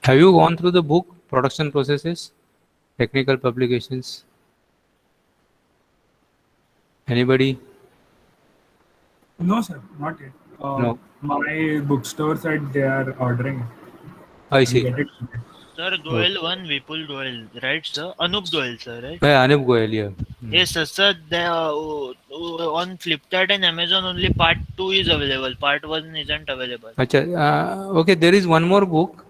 Have you gone through the book Production Processes, Technical Publications? Anybody? No, sir, not yet. No. My bookstore said they are ordering it. I I'll see. get it today. Sir, Oh. Goel one, Vipul Goel, right, sir? Anup Goel, sir, right? Yeah, Anup Goyal, yeah. Yes, sir. Sir, on Flipkart and Amazon only part 2 is available. Part 1 isn't available. Acha, okay, there is one more book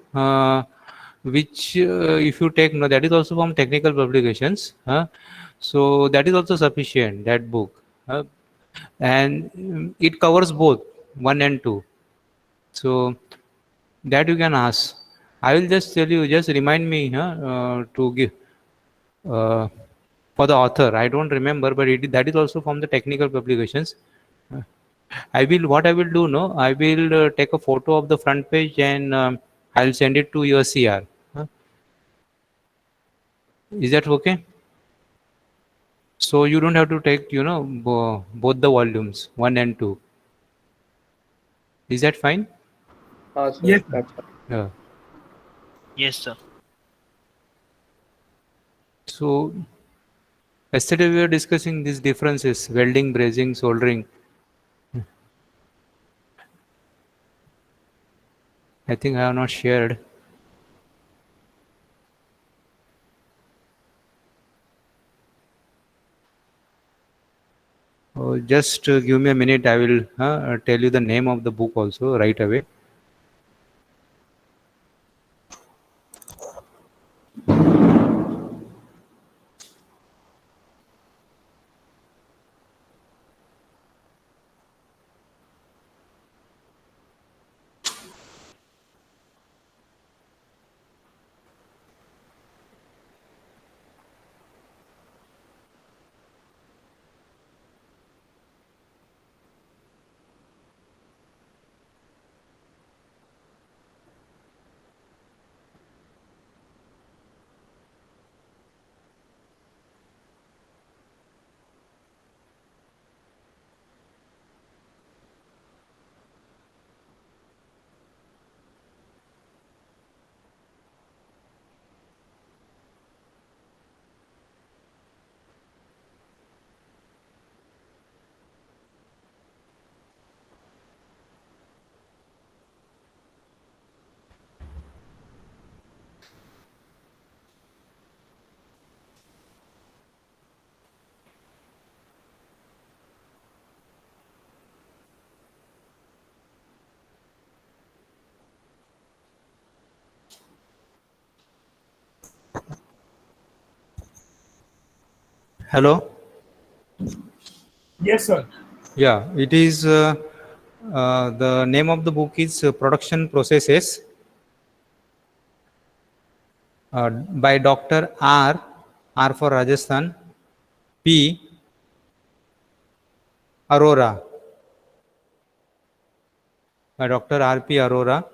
which, if you take, no, that is also from technical publications. So that is also sufficient, that book. And it covers both 1 and 2. So that you can ask. I will just tell you, just remind me to give uh, for the author. I don't remember, but that is also from the technical publications. I will, what I will do, no, I will take a photo of the front page and I'll send it to your CR. Is that okay? So you don't have to take, both the volumes, 1 and 2. Is that fine? Yes, Sir, sir. that's fine. Yeah. Yes, sir. So yesterday we were discussing these differences: welding, brazing, soldering. I think I have not shared. Just give me a minute. I will tell you the name of the book also right away. Hello. Yes, sir. Yeah, it is. The name of the book is Production Processes by Dr. R for Rajasthan, P. Arora, by Dr. R.P. Arora.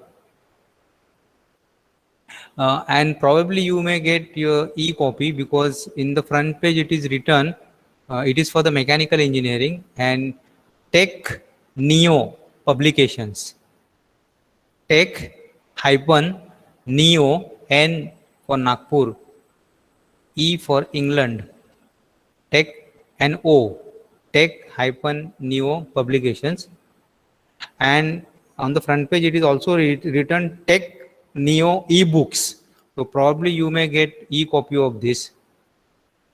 And probably you may get your e-copy because in the front page it is written, it is for the mechanical engineering and Tech Neo publications. Tech hyphen Neo, N for Nagpur, E for England, Tech and O, Tech hyphen Neo publications. And on the front page it is also written Tech Neo ebooks. So probably you may get e-copy of this,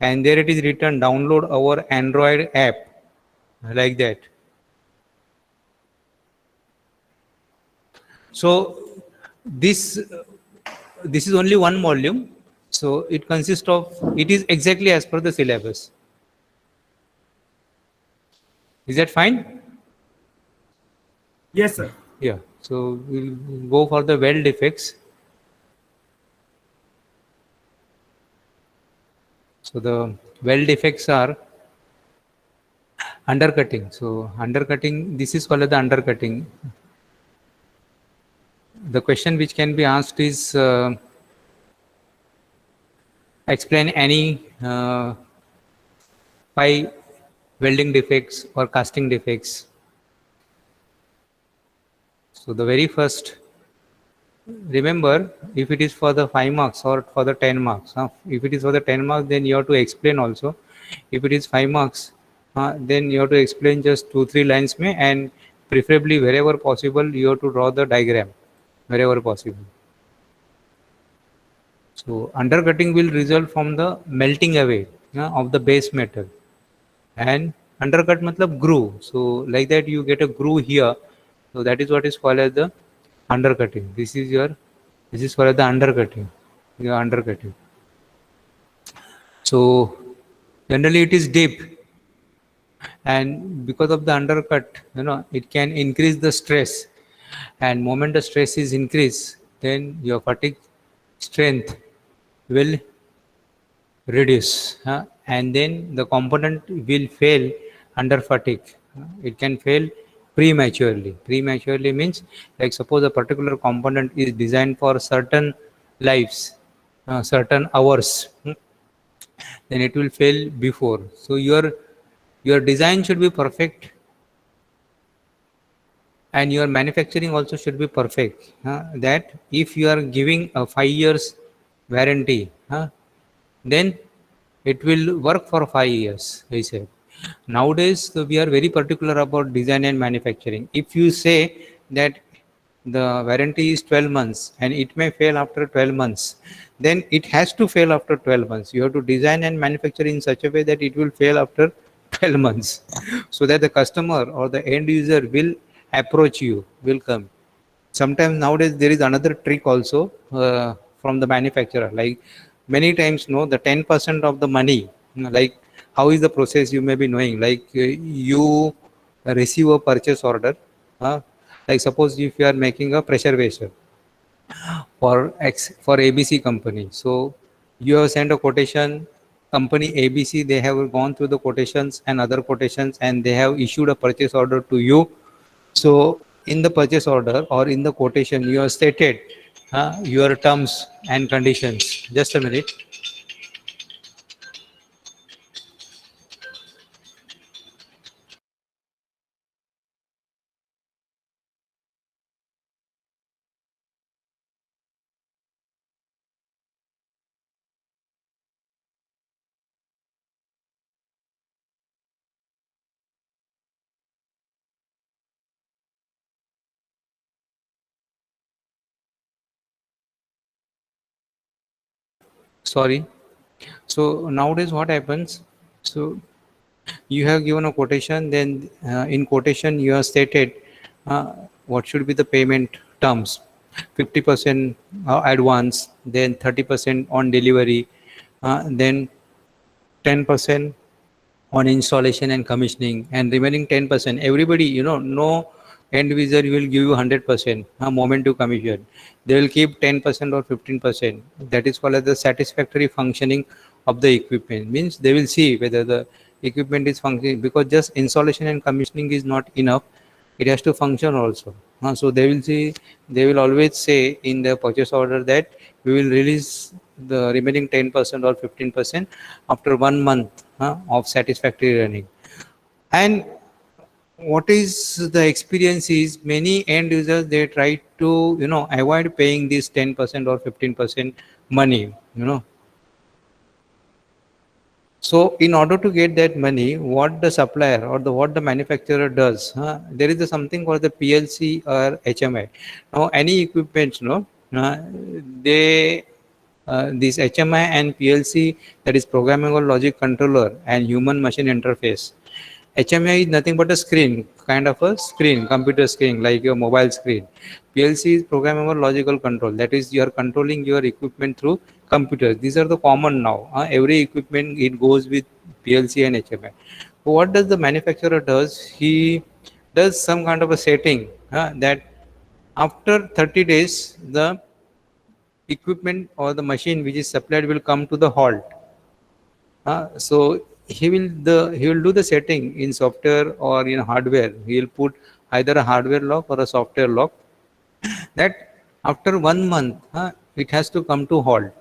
and there it is written download our Android app, like that. So this this is only one volume, so it consists of, it is exactly as per the syllabus. Is that fine? Yes, sir. Yeah. So we'll go for the weld defects. So the weld defects are undercutting. So undercutting, this is called the undercutting. The question which can be asked is, explain any 5 welding defects or casting defects. So the very first remember, if it is for the 5 marks or for the 10 marks, if it is for the 10 marks, then you have to explain also. If it is 5 marks, then you have to explain just 2-3 lines में, and preferably wherever possible you have to draw the diagram wherever possible. So undercutting will result from the melting away of the base metal, and undercut matlab groove. So like that you get a groove here. So that is what is called as the undercutting. This is called as the undercutting. Yeah, undercutting. So generally it is deep, and because of the undercut, it can increase the stress, and moment the stress is increased, then your fatigue strength will reduce, and then the component will fail under fatigue. It can fail prematurely. Prematurely means, like suppose a particular component is designed for certain lives, certain hours, then it will fail before. So your design should be perfect, and your manufacturing also should be perfect, that if you are giving a 5 years warranty, then it will work for 5 years, I said. Nowadays we are very particular about design and manufacturing. If you say that the warranty is 12 months and it may fail after 12 months, then it has to fail after 12 months. You have to design and manufacture in such a way that it will fail after 12 months, so that the customer or the end user will approach you, will come. Sometimes nowadays there is another trick also, from the manufacturer, like many times, the 10% of the money, like how is the process, you may be knowing, like you receive a purchase order, like suppose if you are making a pressure washer for ABC company. So you have sent a quotation, company ABC, they have gone through the quotations and other quotations, and they have issued a purchase order to you. So in the purchase order or in the quotation, you have stated your terms and conditions. Just a minute. Sorry. So nowadays what happens? So you have given a quotation, then in quotation you have stated what should be the payment terms: 50% advance, then 30% on delivery, then 10% on installation and commissioning, and remaining 10%, everybody, no end user will give you 100% moment to commission. They will keep 10% or 15%. That is called as the satisfactory functioning of the equipment. Means they will see whether the equipment is functioning, because just installation and commissioning is not enough, it has to function also. So they will see, they will always say in the purchase order that we will release the remaining 10% or 15% after 1 month of satisfactory running. And what is the experience is, many end users, they try to avoid paying this 10% or 15% money. So in order to get that money, what the supplier or what the manufacturer does, there is something called the PLC or HMI. Now any equipment, they this HMI and PLC, that is programmable logic controller and human machine interface. HMI is nothing but a screen, kind of a screen, computer screen, like your mobile screen. PLC is programmable logical control. That is, you are controlling your equipment through computers. These are the common now. Every equipment, it goes with PLC and HMI. So what does the manufacturer does? He does some kind of a setting that after 30 days, the equipment or the machine which is supplied will come to the halt. So he will do the setting in software or in hardware. He will put either a hardware lock or a software lock, that after 1 month it has to come to halt.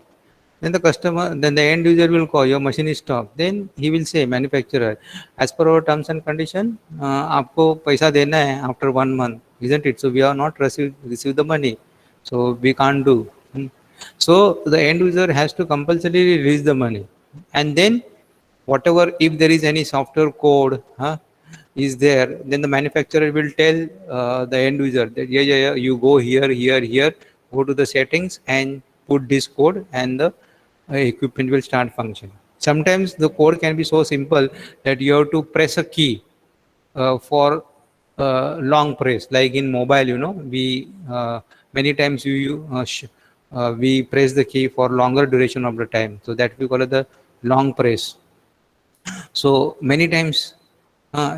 Then the end user will call, your machine is stopped. Then he will say, manufacturer, as per our terms and condition, आपको पैसा देना है after 1 month, isn't it? So we have not received the money. So we can't do. So the end user has to compulsorily release the money, and then whatever, if there is any software code is there, then the manufacturer will tell the end user that yeah, you go here, go to the settings and put this code, and the equipment will start functioning. Sometimes the code can be so simple that you have to press a key for long press, like in mobile, we many times we press the key for longer duration of the time, so that we call it the long press. So many times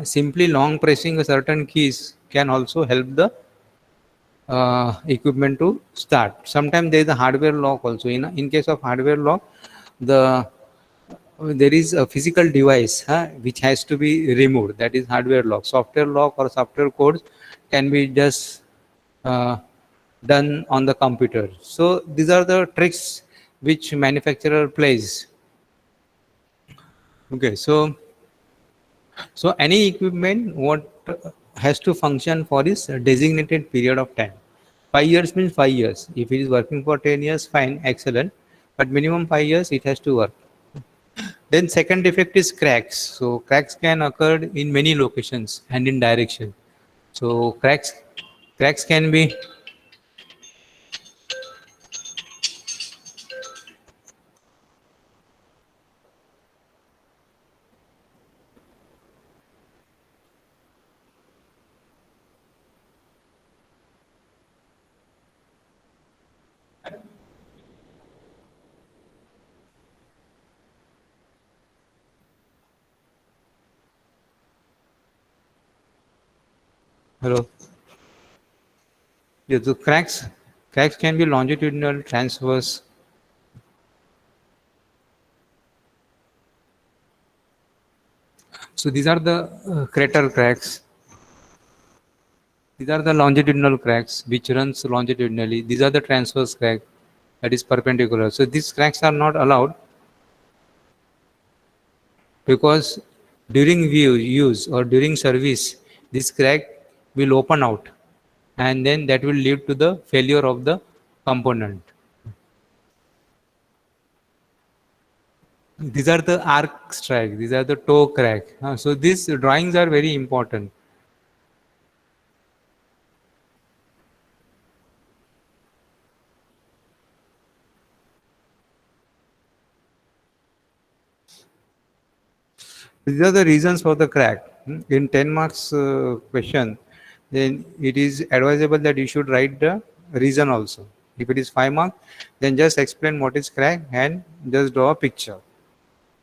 simply long pressing a certain keys can also help the equipment to start. Sometimes there is a hardware lock also. In case of hardware lock, the there is a physical device which has to be removed, that is hardware lock. Software lock or software codes can be just uh, done on the computer. So these are the tricks which manufacturer plays. Okay, so any equipment what has to function for this designated period of time. 5 years means 5 years. If it is working for 10 years, fine, excellent. But minimum 5 years it has to work. Then second defect is cracks. So cracks can occur in many locations and in direction. So cracks can be hello. Yeah, the cracks can be longitudinal, transverse. So these are the crater cracks. These are the longitudinal cracks which runs longitudinally. These are the transverse crack that is perpendicular. So these cracks are not allowed because during use or during service, this crack will open out, and then that will lead to the failure of the component. These are the arc strike. These are the toe crack. So these drawings are very important. These are the reasons for the crack. In 10 marks question, then it is advisable that you should write the reason also. If it is 5 marks, then just explain what is crack and just draw a picture.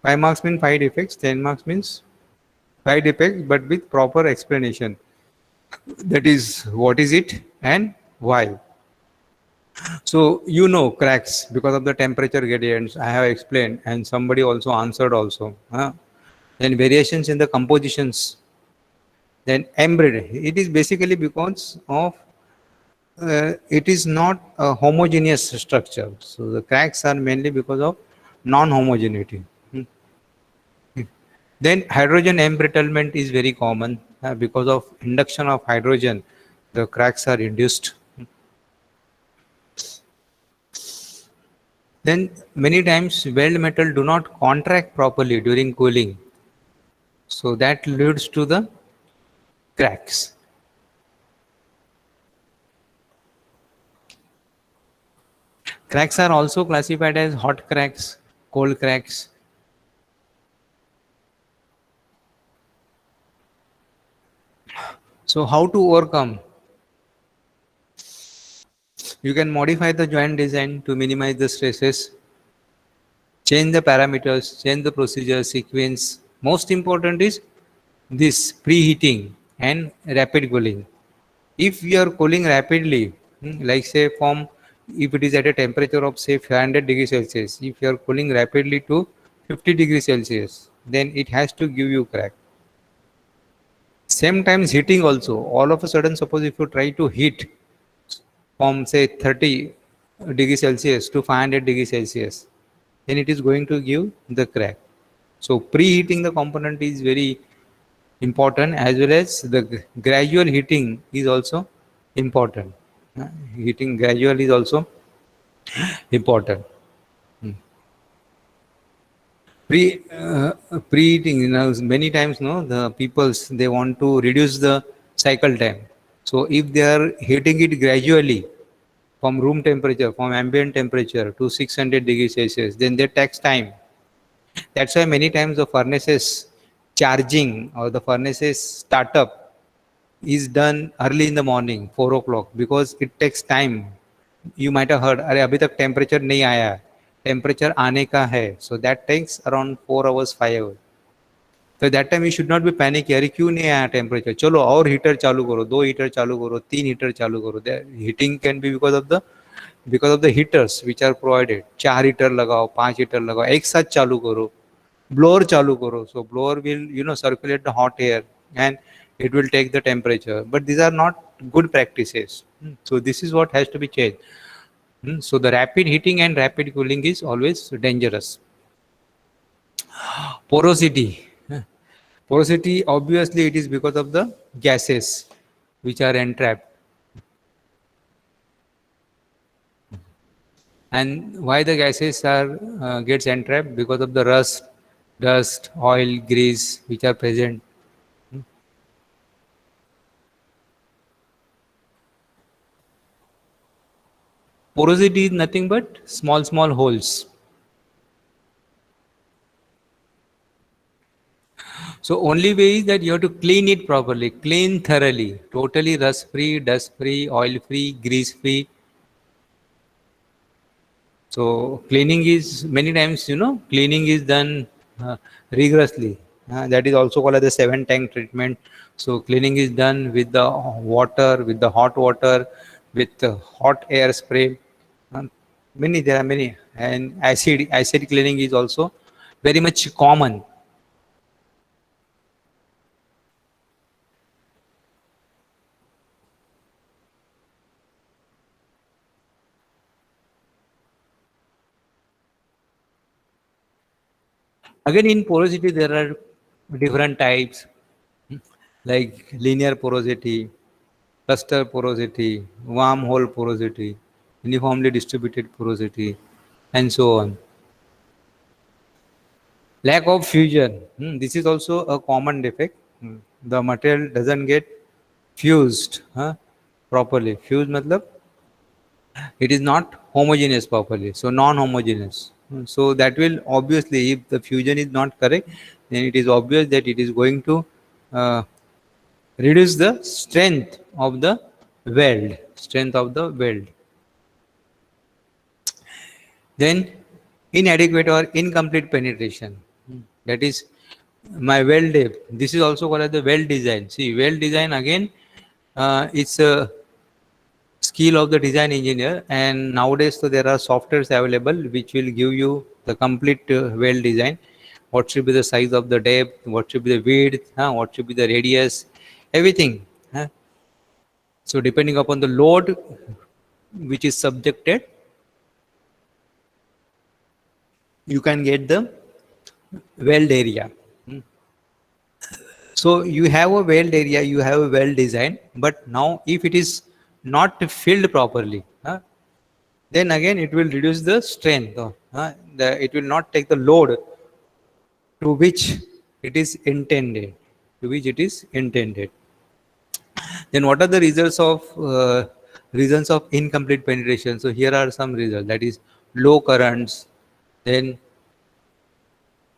5 marks means 5 defects, 10 marks means 5 defects, but with proper explanation. That is, what is it and why. So cracks because of the temperature gradients I have explained, and somebody also answered also. Then variations in the compositions. Then embedded. It is basically because of it is not a homogeneous structure. So the cracks are mainly because of non-homogeneity. Then hydrogen embrittlement is very common because of induction of hydrogen. The cracks are induced. Then many times weld metal do not contract properly during cooling. So that leads to the cracks. Cracks are also classified as hot cracks, cold cracks. So how to overcome? You can modify the joint design to minimize the stresses, change the parameters, change the procedure sequence. Most important is this preheating and rapid cooling. If we are cooling rapidly, like say if it is at a temperature of say 500 degrees Celsius, if you are cooling rapidly to 50 degrees Celsius, then it has to give you crack. Same times heating also. All of a sudden, suppose if you try to heat from say 30 degrees Celsius to 500 degrees Celsius, then it is going to give the crack. So preheating the component is very important, as well as the gradual heating is also important. Heating gradually is also important. Preheating, many times, no, the peoples, they want to reduce the cycle time. So if they are heating it gradually from room temperature, from ambient temperature to 600 degrees Celsius, then that takes time. That's why many times the furnaces charging or the furnaces startup is done early in the morning, 4 o'clock, because it takes time. You might have heard, अरे अभी तक temperature नहीं आया, temperature आने का है, so that takes around 4 hours, 5 hours. So that time you should not be panic, अरे क्यों नहीं आया temperature, चलो और हीटर चालू करो, 2 हीटर चालू करो, 3 हीटर चालू करो. The heating can be because of the heaters which are provided. 4 heater लगाओ, 5 हीटर लगाओ, एक साथ चालू करो. Blower चालू करो, so blower will circulate the hot air and it will take the temperature. But these are not good practices. So this is what has to be changed. So the rapid heating and rapid cooling is always dangerous. Porosity. Porosity, obviously, it is because of the gases which are entrapped. And why the gases are gets entrapped? Because of the rust, dust, oil, grease which are present. Porosity is nothing but small holes. So only way is that you have to clean it properly, clean thoroughly, totally rust free, dust free, oil free, grease free. So cleaning is many times, cleaning is done rigorously. That is also called as the 7-tank treatment. So cleaning is done with the water, with the hot water, with the hot air spray. There are many, and acid cleaning is also very much common. Again, in porosity, there are different types, like linear porosity, cluster porosity, wormhole porosity, uniformly distributed porosity, and so on. Lack of fusion. This is also a common defect. The material doesn't get fused properly. Fused matlab it is not homogeneous properly, so non-homogeneous. So that will obviously, if the fusion is not correct, then it is obvious that it is going to reduce the strength of the weld. Then inadequate or incomplete penetration. That is my weld depth. This is also called as the weld design. See, weld design again, it's a skill of the design engineer, and nowadays so there are softwares available which will give you the complete weld design. What should be the size of the depth, what should be the width, what should be the radius, everything. So depending upon the load which is subjected, you can get the weld area. So you have a weld area, you have a weld design, but now if it is not filled properly, then again it will reduce the strength. It will not take the load to which it is intended. Then what are the reasons of incomplete penetration? So here are some results. That is low currents, then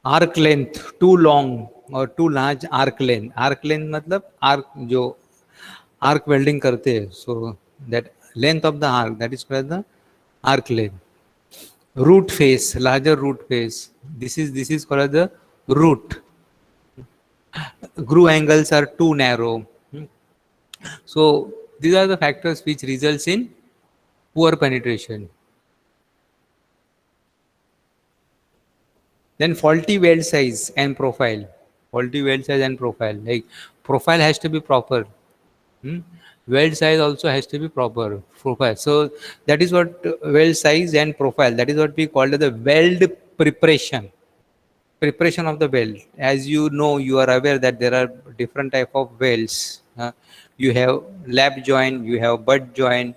arc length too long or too large arc length. Arc length matlab arc जो arc welding करते हैं, so that length of the arc, that is called the arc length. Root face, larger root face. This is called the root. Groove angles are too narrow. So these are the factors which results in poor penetration. Then faulty weld size and profile. Like profile has to be proper. Weld size also has to be proper. Profile. So that is what weld size and profile. That is what we call the weld preparation. Preparation of the weld. As you know, you are aware that there are different type of welds. You have lap joint, you have butt joint,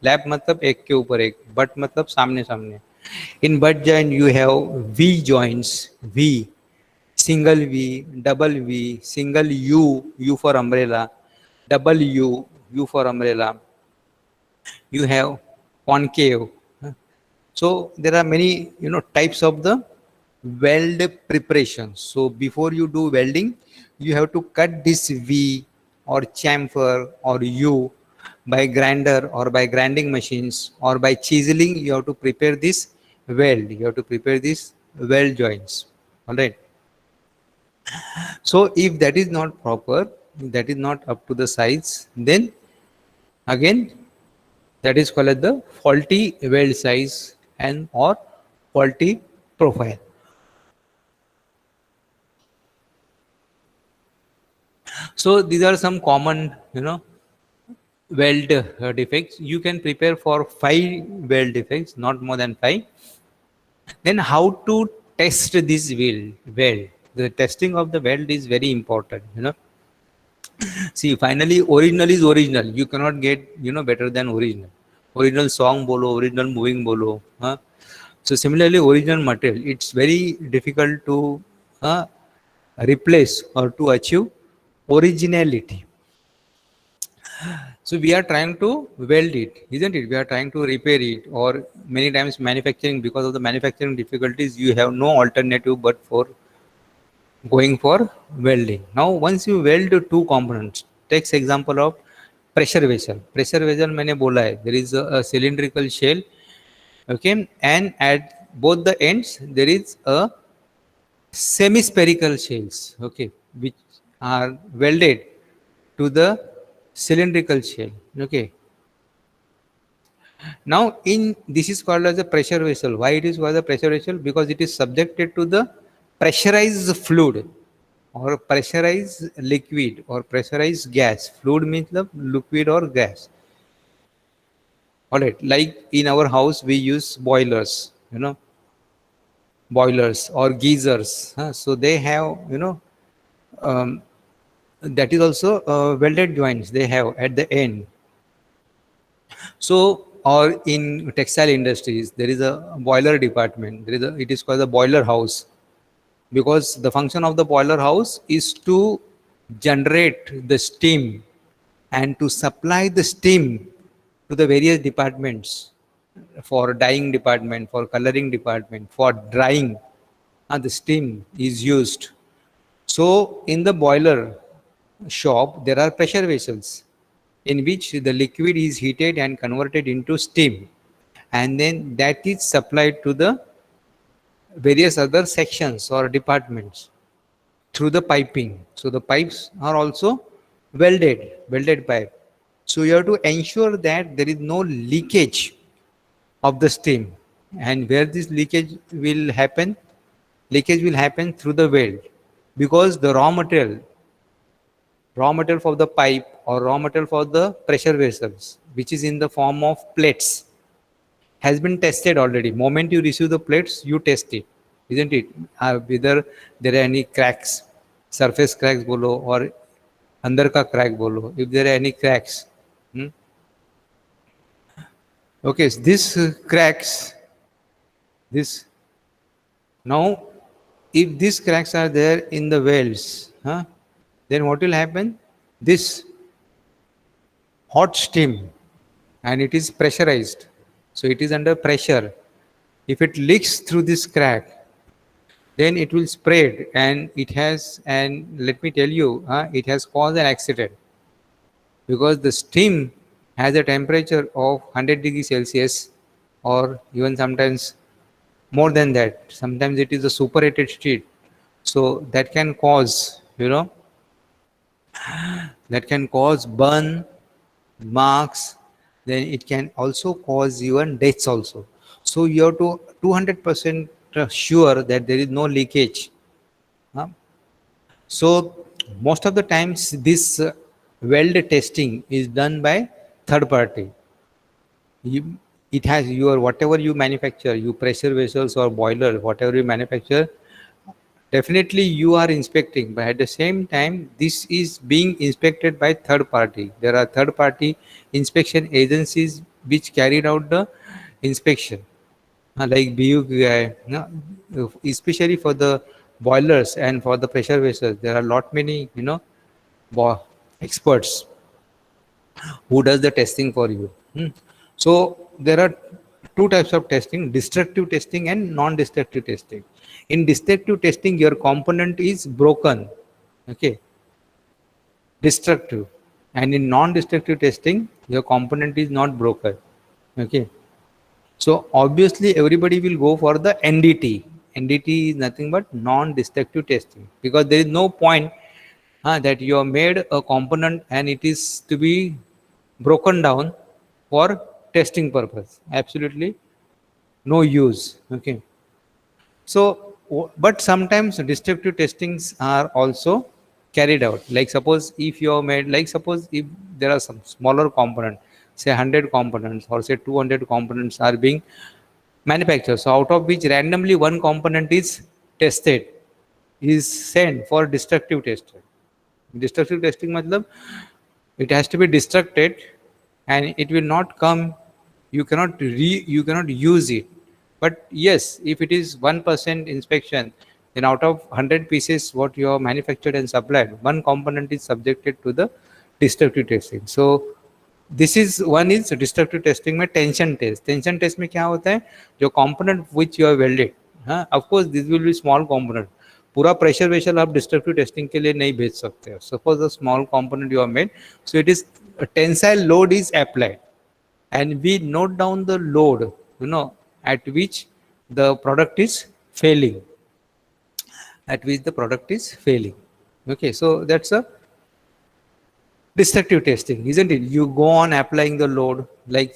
lap मतलब एक के ऊपर एक, but मतलब सामने सामने. In butt joint you have V joints, V, single V, double V, single U, U for umbrella, double U, U for umbrella. You have concave. So there are many, types of the weld preparation. So before you do welding, you have to cut this V or chamfer or U by grinder or by grinding machines or by chiseling. You have to prepare this weld. You have to prepare these weld joints. All right. So if that is not proper, that is not up to the size, then again that is called as the faulty weld size and or faulty profile. So these are some common, weld defects. You can prepare for 5 weld defects, not more than 5. Then how to test this weld? The testing of the weld is very important. See, finally, original is original. You cannot get, better than original. Original song bolo, original moving bolo. Huh? So similarly, original material, it's very difficult to replace or to achieve originality. So we are trying to weld it, isn't it? We are trying to repair it, or many times manufacturing, because of the manufacturing difficulties, you have no alternative but for going for welding. Now, once you weld 2 components, takes example of pressure vessel. Pressure vessel मैंने बोला है, there is a cylindrical shell, okay, and at both the ends there is a semi-spherical shells, okay, which are welded to the cylindrical shell, okay. Now, this is called as a pressure vessel. Why it is called a pressure vessel? Because it is subjected to the pressurized fluid or pressurized liquid or pressurized gas. Fluid means the liquid or gas. All right, like in our house we use boilers, boilers or geysers. So they have, that is also welded joints they have at the end. So, or in textile industries, there is a boiler department. It is called the boiler house, because the function of the boiler house is to generate the steam and to supply the steam to the various departments, for dyeing department, for coloring department, for drying, the steam is used. So in the boiler shop, there are pressure vessels in which the liquid is heated and converted into steam, and then that is supplied to the various other sections or departments through the piping. So the pipes are also welded pipe. So you have to ensure that there is no leakage of the steam. And where this leakage will happen? Leakage will happen through the weld, because the raw material for the pipe or raw material for the pressure vessels, which is in the form of plates, has been tested already. Moment you receive the plates, you test it, isn't it? Whether there are any cracks, surface cracks bolo or अंदर का crack bolo, if there are any cracks. Okay, so this cracks, this, now if these cracks are there in the welds, then what will happen? This hot steam, and it is pressurized, so it is under pressure. If it leaks through this crack, then it will spread, and it has, and let me tell you, it has caused an accident, because the steam has a temperature of 100 degrees Celsius, or even sometimes more than that. Sometimes it is a superheated state. So that can cause, that can cause burn, marks, then it can also cause even deaths also. So you have to 200% sure that there is no leakage. So most of the times this weld testing is done by third party. It has your, whatever you manufacture, you pressure vessels or boiler, whatever you manufacture, definitely you are inspecting, but at the same time this is being inspected by third party. There are third party inspection agencies which carried out the inspection. Like BU, especially for the boilers and for the pressure vessels, there are lot many, experts who does the testing for you. So there are two types of testing: destructive testing and non-destructive testing. In destructive testing, your component is broken, okay, destructive, and in non-destructive testing, your component is not broken, okay. So obviously everybody will go for the NDT. NDT is nothing but non-destructive testing, because there is no point that you have made a component and it is to be broken down for testing purpose. Absolutely no use. Okay. So, but sometimes destructive testings are also carried out. Like suppose if you have made, like suppose if there are some smaller component, say 100 components or say 200 components are being manufactured. So out of which randomly one component is tested, is sent for destructive testing. Destructive testing matlab it has to be destructed and it will not come, you cannot use it. But yes, if it is 1% inspection, then out of 100 pieces what you have manufactured and supplied, one component is subjected to the destructive testing. So this is one is destructive testing में tension test में क्या होता है, जो component which you have welded, of course this will be small component, पूरा pressure vessel आप destructive testing के लिए नहीं भेज सकते हो. Suppose the small component you are made, so it is tensile load is applied and we note down the load, at which the product is failing, okay. So that's a destructive testing, isn't it? You go on applying the load, like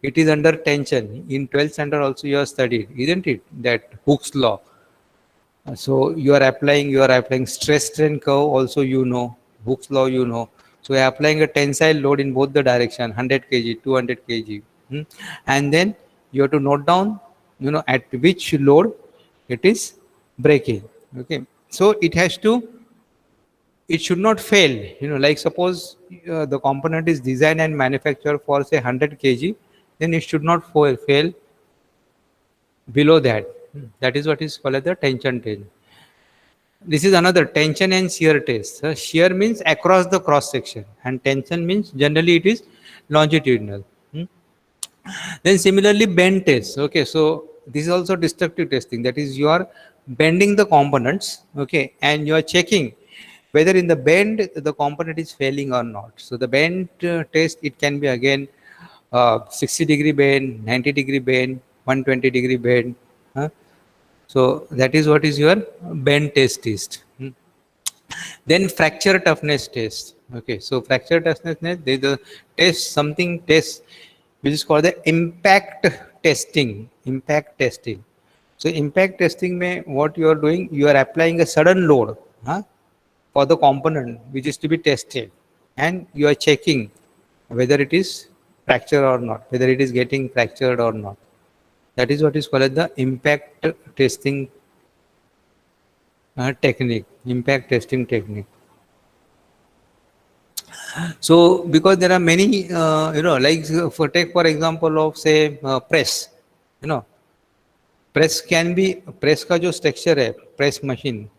it is under tension. In 12th standard also you have studied, isn't it, that Hooke's law. So you are applying stress strain curve also, Hooke's law, so you are applying a tensile load in both the direction, 100 kg 200 kg, and then you have to note down at which load it is breaking, okay. So it should not fail, like suppose the component is designed and manufactured for say 100 kg, then it should not fail below that. That is what is called as the tension test. This is another tension and shear test. Shear means across the cross section and tension means generally it is longitudinal. Then similarly bend test, okay. So this is also destructive testing, that is you are bending the components, okay, and you are checking whether in the bend the component is failing or not. So the bend test, it can be again 60-degree bend, 90-degree bend, 120-degree bend. So that is what is your bend test. Then fracture toughness test, okay. So fracture toughness test, there is a test which is called the impact testing. So impact testing mein what you are doing, you are applying a sudden load for the component which is to be tested, and you are checking whether it is fractured or not, whether it is getting fractured or not. That is what is called the impact testing technique. So because there are many, like take for example of say press, press can be, press का जो structure है, press machine,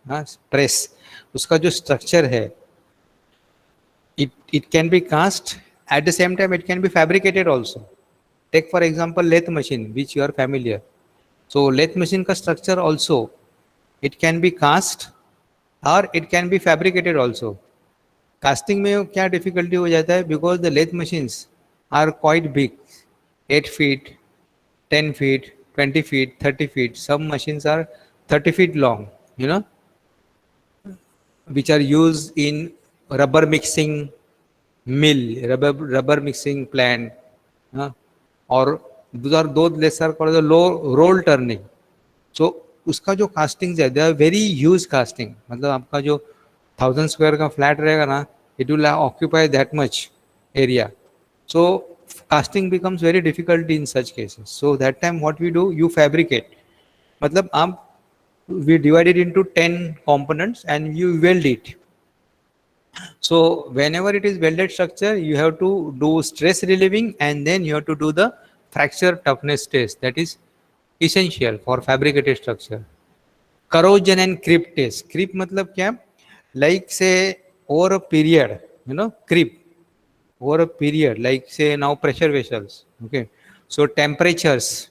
press, उसका जो structure है, it can be cast, at the same time it can be fabricated also. Take for example lathe machine, which you are familiar. So lathe machine का structure also, it can be cast or it can be fabricated also. Casting में क्या difficulty हो जाता है, because the lathe machines are quite big, 8 feet, 10 feet, 20 feet, 30 feet. Some machines are 30 feet long, which are used in rubber mixing mill, rubber mixing plant, और those lesser called the low roll turning. So उसका जो castings है, they are very huge casting. मतलब आपका जो 1000 square का flat रहेगा ना, it will occupy that much area. So casting becomes very difficult in such cases. So that time what we do, you fabricate. मतलब आप we divide it into 10 components and you weld it. So whenever it is welded structure, you have to do stress relieving and then you have to do the fracture toughness test. That is essential for fabricated structure. Corrosion and creep test. Creep मतलब क्या? Like say over a period, creep over a period, like say now pressure vessels. Okay, so temperatures.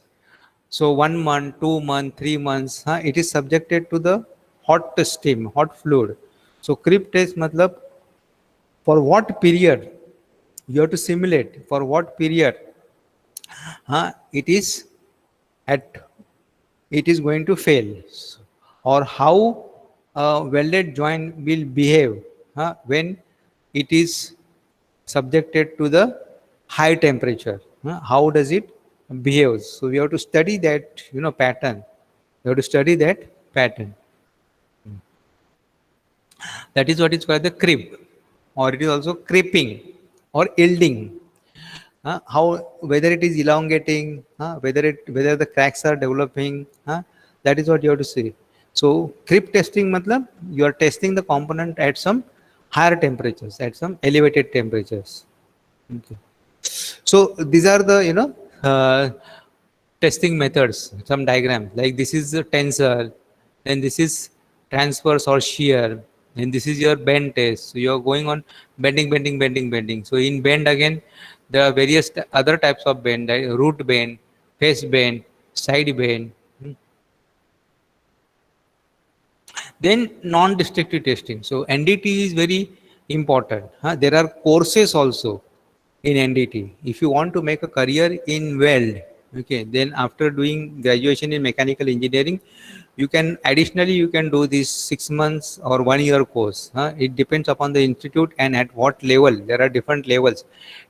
So 1 month, 2 month, 3 months, it is subjected to the hot steam, hot fluid. So creep test मतलब for what period you have to simulate, for what period it is at it is going to fail, or how a welded joint will behave when it is subjected to the high temperature. How does it behave? So we have to study that pattern. You have to study that pattern. That is what is called the creep, or it is also creeping or yielding. How, whether it is elongating, whether the cracks are developing, that is what you have to see. So creep testing matlab you are testing the component at some higher temperatures, at some elevated temperatures. Okay. So these are the testing methods, some diagram. Like this is the tensor, then this is transverse or shear, and this is your bend test. So you are going on bending, bending, bending, bending. So in bend again, there are various other types of bend, like root bend, face bend, side bend. Then non-destructive testing. So NDT is very important. There are courses also in NDT. If you want to make a career in weld, okay, then after doing graduation in mechanical engineering, you can additionally you can do this 6 months or 1 year course. It depends upon the institute and at what level. There are different levels.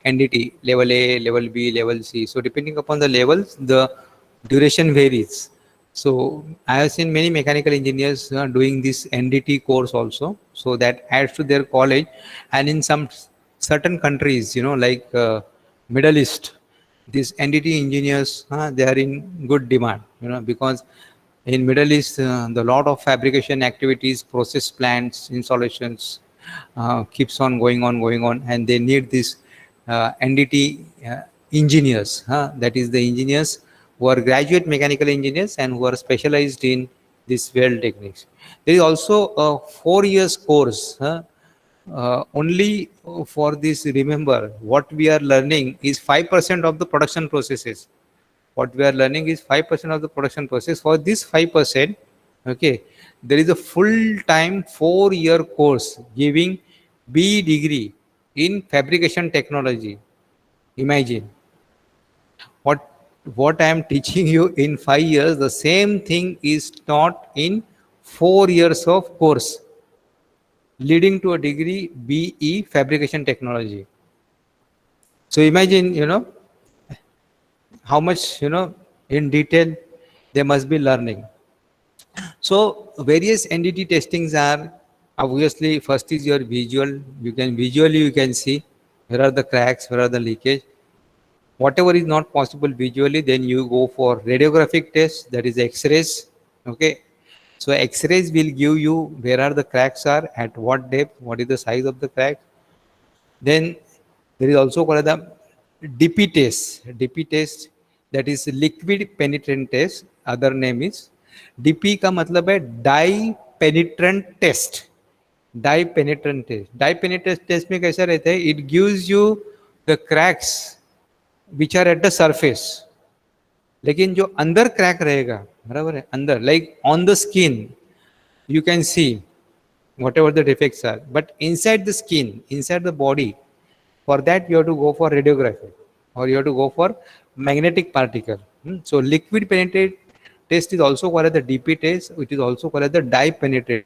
NDT level A, level B, level C. So depending upon the levels, the duration varies. So I have seen many mechanical engineers doing this NDT course also. So that adds to their college, and in some certain countries, like Middle East, these NDT engineers, they are in good demand, because in Middle East, the lot of fabrication activities, process plants, installations keeps on going on, and they need this NDT engineers. That is the engineers who are graduate mechanical engineers and who are specialized in this weld techniques. There is also a 4 years course. Only for this, remember what we are learning is 5% of the production processes. What we are learning is 5% of the production process. For this 5%, okay, there is a full-time 4 year course giving B degree in fabrication technology. Imagine what I am teaching you in 5 years, the same thing is taught in 4 years of course, leading to a degree BE fabrication technology. So imagine, how much, in detail they must be learning. So various NDT testings are, obviously first is your visual. You can visually you can see where are the cracks, where are the leakage. Whatever is not possible visually, then you go for radiographic test, that is X-rays. Okay. So X-rays will give you where are the cracks are, at what depth, what is the size of the crack. Then there is also called the DP test. DP test, that is liquid penetrant test. Other name is DP का मतलब है dye penetrant test. Dye penetrant test. Dye penetrant test में कैसा रहता है? It gives you the cracks which are at the surface, लेकिन जो अंदर क्रैक रहेगा, बराबर है, अंदर, like on the skin you can see whatever the defects are, but inside the skin, inside the body, for that you have to go for radiography, or you have to go for magnetic particle. So liquid penetrate test is also called as the DP test, which is also called as the dye penetrate.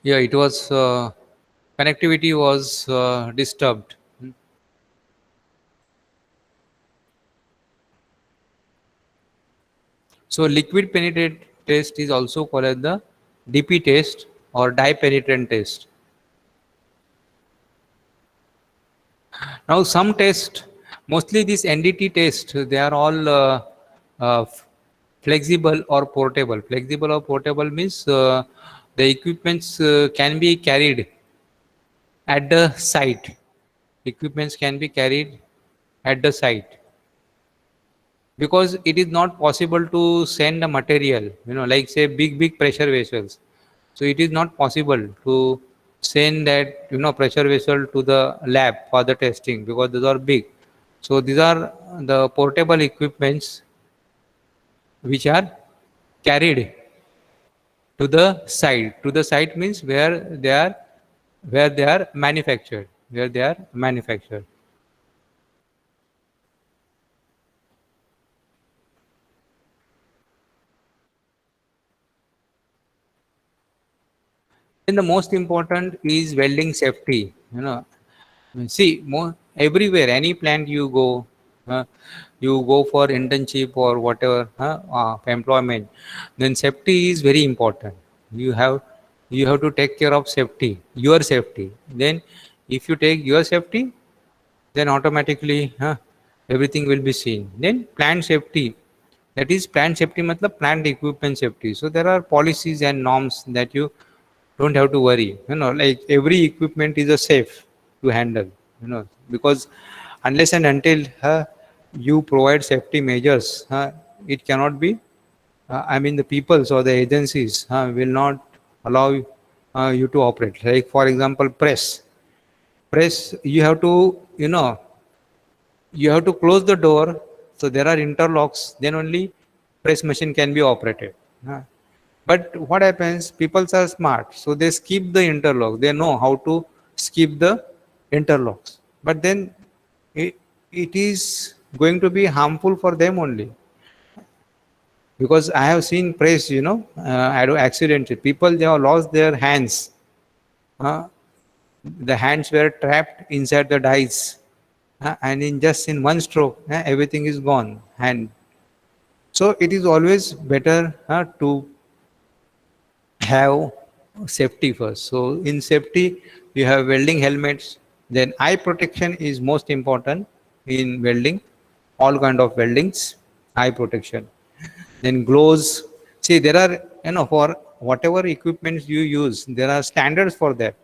Yeah, it was connectivity was disturbed. So liquid penetrant test is also called as the DP test or dye penetrant test. Now some test, mostly this NDT test, they are all flexible or portable. Flexible or portable means the equipments can be carried at the site. Equipments can be carried at the site because it is not possible to send a material, like say big pressure vessels. So it is not possible to send that pressure vessel to the lab for the testing because those are big. So these are the portable equipments which are carried to the site. To the site means where they are manufactured, where they are manufactured. Then the most important is welding safety. See, everywhere, any plant uh, you go for internship or whatever employment, then safety is very important. You have you have to take care of safety, your safety. Then, if you take your safety, then automatically everything will be seen. Then plant safety, that is plant safety matlab plant equipment safety. So there are policies and norms that you don't have to worry, like every equipment is a safe to handle, because unless and until you provide safety measures, it cannot be, I mean the peoples or the agencies will not allow you to operate. Like for example, press you have to, you have to close the door, so there are interlocks, then only press machine can be operated. But what happens, people are smart, so they skip the interlock, they know how to skip the interlocks, but then it is going to be harmful for them only, because I have seen press, accidents, people they have lost their hands, uh, the hands were trapped inside the dice, and in just in one stroke everything is gone hand. So it is always better to have safety first. So in safety, you have welding helmets. Then eye protection is most important in welding. All kind of weldings, eye protection. Then gloves. See, there are, for whatever equipment you use, there are standards for that.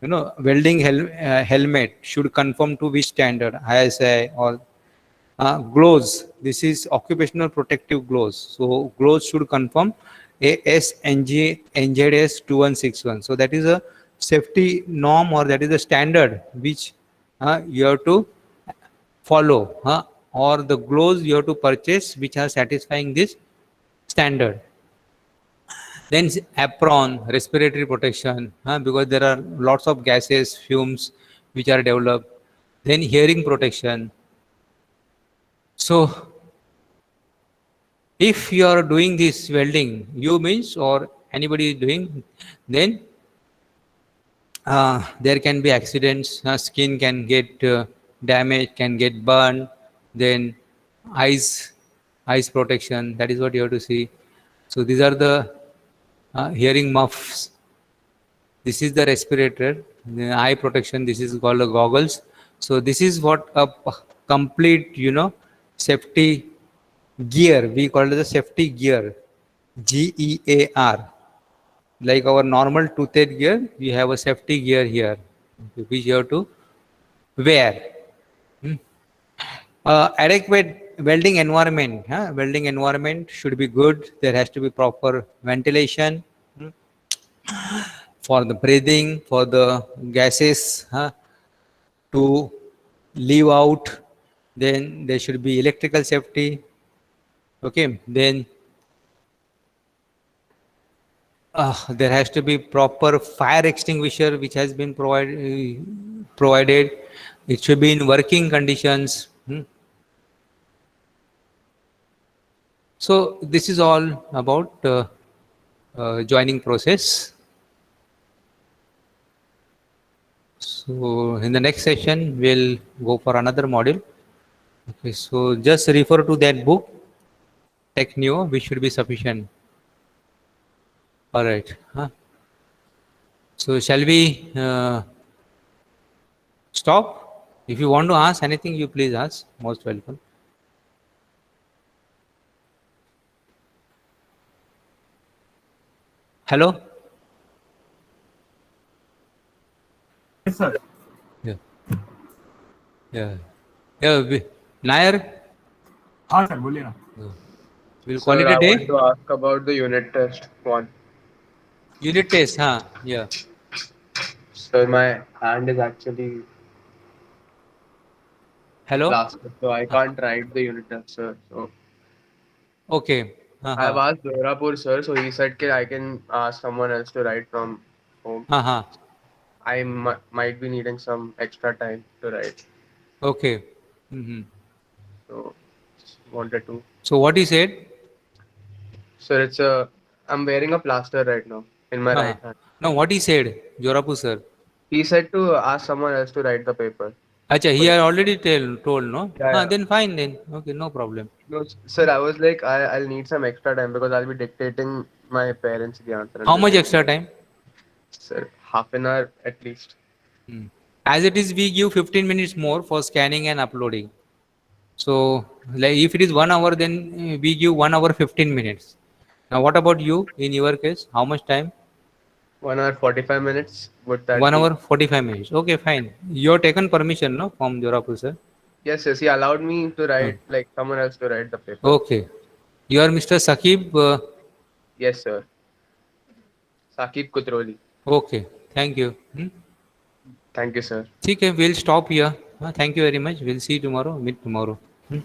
Welding helmet should conform to which standard, ISI or gloves. This is occupational protective gloves. So gloves should conform ASNG NZS 2161. So that is a safety norm, or that is a standard which you have to follow, or the gloves you have to purchase which are satisfying this standard. Then apron, respiratory protection, because there are lots of gases, fumes which are developed. Then hearing protection. So if you are doing this welding, you means or anybody is doing, then there can be accidents. Skin can get damaged, can get burned. Then eyes, eyes protection. That is what you have to see. So these are the hearing muffs. This is the respirator. The eye protection. This is called the goggles. So this is what a complete, safety gear, we call it the safety gear, GEAR. Like our normal toothed gear, we have a safety gear here which you have to wear. Adequate welding environment, welding environment should be good. There has to be proper ventilation for the breathing, for the gases to leave out. Then there should be electrical safety. Okay, then there has to be proper fire extinguisher which has been provided. It should be in working conditions. So this is all about joining process. So in the next session, we'll go for another module. Okay, so just refer to that book, Tech Neo, which should be sufficient. All right. Huh? So shall we stop? If you want to ask anything, you please ask. Most welcome. Hello? Yes, sir. Yeah. Yeah. Yeah. Nair, हाँ sir बोलिए ना. we'll call Sir, it a I want day. to ask about the unit test one. Unit test, huh? Yeah. Sir, my hand is actually Hello? plastered, so I can't write the unit test, sir. So Okay. I've asked Dorapur, sir, so he said I can ask someone else to write from home. I might be needing some extra time to write, Okay. Hmm. so just wanted to. So what he said? Sir, I'm wearing a plaster right now in my right hand. No, what he said, Jorapu sir. He said to ask someone else to write the paper. Acha, he had already told, no? Yeah. Then fine then. Okay, no problem. No, sir, I was like, I'll need some extra time because I'll be dictating my parents the answer. How much extra time? Sir, half an hour at least. As it is, we give 15 minutes more for scanning and uploading. So, like if it is 1 hour, then we give 1 hour 15 minutes. Now, what about you in your case? How much time? 1 hour 45 minutes. Would that 1 be? hour 45 minutes. Okay, fine. You have taken permission, no, from Jorapu sir? Yes, he allowed me to write, like someone else to write the paper. Okay. You are Mr. Sakib. Yes, sir. Sakib Kutroli. Okay. Thank you. Thank you, sir. Okay, we'll stop here. Thank you very much. We'll see you tomorrow. Meet tomorrow. Thank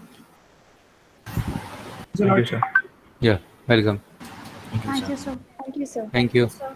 you, sir. Yeah, welcome. Thank you, sir. Thank you, sir. Thank you. Sir.